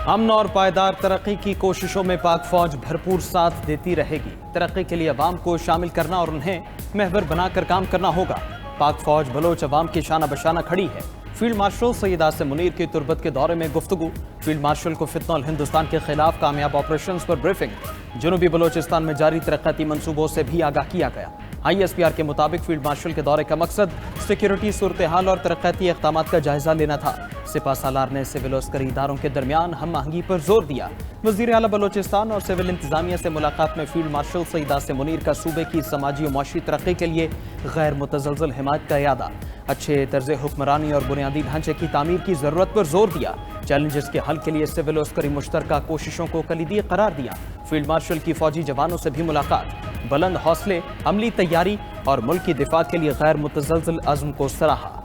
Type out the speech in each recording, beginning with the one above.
امن اور پائیدار ترقی کی کوششوں میں پاک فوج بھرپور ساتھ دیتی رہے گی۔ ترقی کے لیے عوام کو شامل کرنا اور انہیں محور بنا کر کام کرنا ہوگا۔ پاک فوج بلوچ عوام کی شانہ بشانہ کھڑی ہے۔ فیلڈ مارشل سید عاصم منیر کی تربت کے دورے میں گفتگو۔ فیلڈ مارشل کو فتنہ الہندوستان کے خلاف کامیاب آپریشنز پر بریفنگ۔ جنوبی بلوچستان میں جاری ترقیاتی منصوبوں سے بھی آگاہ کیا گیا۔ آئی ایس پی آر کے مطابق فیلڈ مارشل کے دورے کا مقصد سیکیورٹی صورتحال اور ترقیاتی اقدامات کا جائزہ لینا تھا۔ سپہ سالار نے سول عسکری اداروں کے درمیان ہم آہنگی پر زور دیا۔ وزیر اعلیٰ بلوچستان اور سول انتظامیہ سے ملاقات میں فیلڈ مارشل سید عاصم منیر کا صوبے کی سماجی و معاشی ترقی کے لیے غیر متزلزل حمایت کا اعادہ۔ اچھے طرز حکمرانی اور بنیادی ڈھانچے کی تعمیر کی ضرورت پر زور دیا۔ چیلنجز کے حل کے لیے سول عسکری مشترکہ کوششوں کو کلیدی قرار دیا۔ فیلڈ مارشل کی فوجی جوانوں سے بھی ملاقات۔ بلند حوصلے، عملی تیاری اور ملک کی دفاع کے لیے غیر متزلزل عزم کو سراہا۔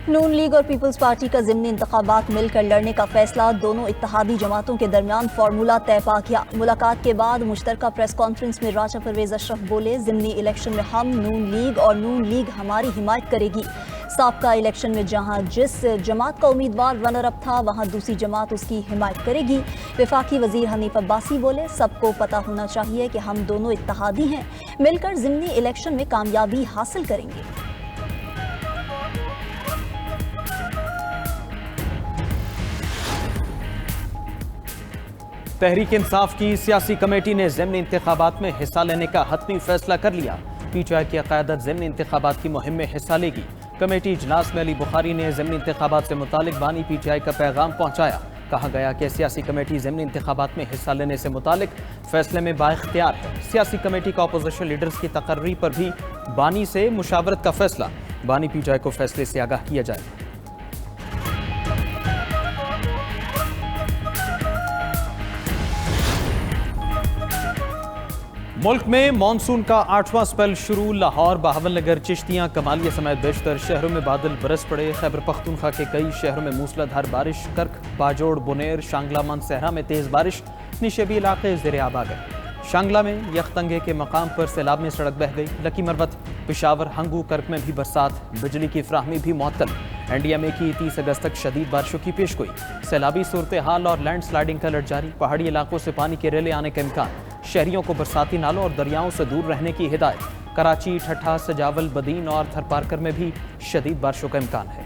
نون لیگ اور پیپلز پارٹی کا ضمنی انتخابات مل کر لڑنے کا فیصلہ دونوں اتحادی جماعتوں کے درمیان فارمولہ طے پا گیا۔ ملاقات کے بعد مشترکہ پریس کانفرنس میں راجہ پرویز اشرف بولے، ضمنی الیکشن میں ہم نون لیگ اور نون لیگ ہماری حمایت کرے گی۔ سابقہ الیکشن میں جہاں جس جماعت کا امیدوار رنر اپ تھا وہاں دوسری جماعت اس کی حمایت کرے گی۔ وفاقی وزیر حنیف عباسی بولے، سب کو پتہ ہونا چاہیے کہ ہم دونوں اتحادی ہیں، مل کر ضمنی الیکشن میں کامیابی حاصل کریں گے۔ تحریک انصاف کی سیاسی کمیٹی نے ضمنی انتخابات میں حصہ لینے کا حتمی فیصلہ کر لیا۔ پی ٹی آئی کی قیادت ضمنی انتخابات کی مہم میں حصہ لے گی۔ کمیٹی اجلاس میں علی بخاری نے ضمنی انتخابات سے متعلق بانی پی ٹی آئی کا پیغام پہنچایا۔ کہا گیا کہ سیاسی کمیٹی ضمنی انتخابات میں حصہ لینے سے متعلق فیصلے میں بااختیار ہے۔ سیاسی کمیٹی کا اپوزیشن لیڈرز کی تقرری پر بھی بانی سے مشاورت کا فیصلہ۔ بانی پی ٹی آئی کو فیصلے سے آگاہ کیا جائے گا۔ ملک میں مانسون کا 8واں سپیل شروع۔ لاہور، بہاول نگر، چشتیاں، کمالیہ سمیت بیشتر شہروں میں بادل برس پڑے۔ خیبر پختونخوا کے کئی شہروں میں موسلا دھار بارش۔ کرک، باجوڑ، بنیر، شانگلہ، مانسہرہ میں تیز بارش۔ نشیبی علاقے زیر آب آ گئے۔ شانگلہ میں یختنگے کے مقام پر سیلاب میں سڑک بہہ گئی۔ لکی مروت، پشاور، ہنگو، کرک میں بھی برسات۔ بجلی کی فراہمی بھی معطل۔ این ڈی ایم اے کی 30 اگست تک شدید بارشوں کی پیشگوئی۔ سیلابی صورتحال اور لینڈ سلائیڈنگ کا الرٹ جاری۔ پہاڑی علاقوں سے پانی کے ریلے آنے کا امکان۔ شہریوں کو برساتی نالوں اور دریاؤں سے دور رہنے کی ہدایت۔ کراچی، ٹھٹھہ، سجاول، بدین اور تھر پارکر میں بھی شدید بارشوں کا امکان ہے۔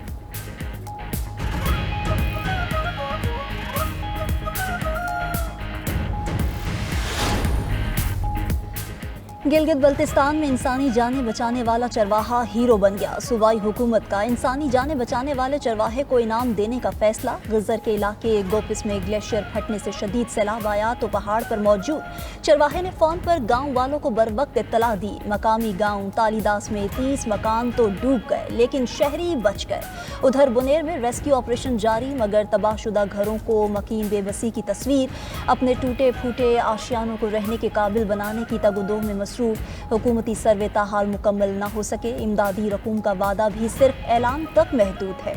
گلگت بلتستان میں انسانی جانیں بچانے والا چرواہا ہیرو بن گیا۔ صوبائی حکومت کا انسانی جانیں بچانے والے چرواہے کو انعام دینے کا فیصلہ۔ غزر کے علاقے گوپس میں گلیشیئر پھٹنے سے شدید سیلاب آیا تو پہاڑ پر موجود چرواہے نے فون پر گاؤں والوں کو بروقت اطلاع دی۔ مقامی گاؤں تالی داس میں 30 مکان تو ڈوب گئے لیکن شہری بچ گئے۔ ادھر بنیر میں ریسکیو آپریشن جاری مگر تباہ شدہ گھروں کو مکین بے بسی کی تصویر۔ اپنے ٹوٹے پھوٹے آشیانوں کو رہنے کے قابل بنانے کی تگ و دو میں مصروف۔ حکومتی سروے تاحال مکمل نہ ہو سکے۔ امدادی رقوم کا وعدہ بھی صرف اعلان تک محدود ہے۔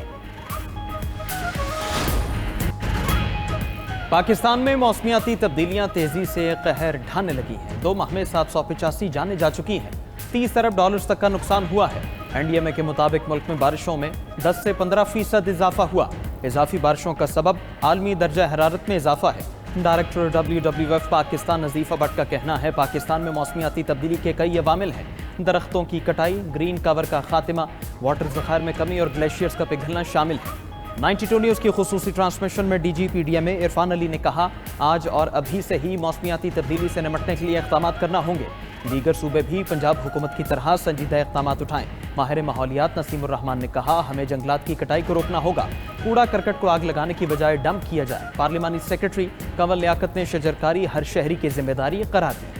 پاکستان میں موسمیاتی تبدیلیاں تیزی سے قہر ڈھانے لگی ہیں۔ 2 ماہ میں 785 جانیں جا چکی ہیں۔ 30 ارب ڈالرز تک کا نقصان ہوا ہے۔ این ڈی ایم اے کے مطابق ملک میں بارشوں میں 10 سے 15% اضافہ ہوا۔ اضافی بارشوں کا سبب عالمی درجہ حرارت میں اضافہ ہے۔ ڈائریکٹر WWF پاکستان نظیفہ بٹ کا کہنا ہے پاکستان میں موسمیاتی تبدیلی کے کئی عوامل ہیں۔ درختوں کی کٹائی، گرین کور کا خاتمہ، واٹر ذخائر میں کمی اور گلیشیئرز کا پگھلنا شامل ہے۔ 92 نیوز کی خصوصی ٹرانسمیشن میں D G P D M A Irfan Ali نے کہا، آج اور ابھی سے ہی موسمیاتی تبدیلی سے نمٹنے کے لیے اقدامات کرنا ہوں گے۔ دیگر صوبے بھی پنجاب حکومت کی طرح سنجیدہ اقدامات اٹھائیں۔ ماہر ماحولیات نسیم الرحمان نے کہا، ہمیں جنگلات کی کٹائی کو روکنا ہوگا۔ کوڑا کرکٹ کو آگ لگانے کی بجائے ڈمپ کیا جائے۔ پارلیمانی سیکرٹری کنول لیاقت نے شجرکاری ہر شہری کی ذمہ داری قرار دی۔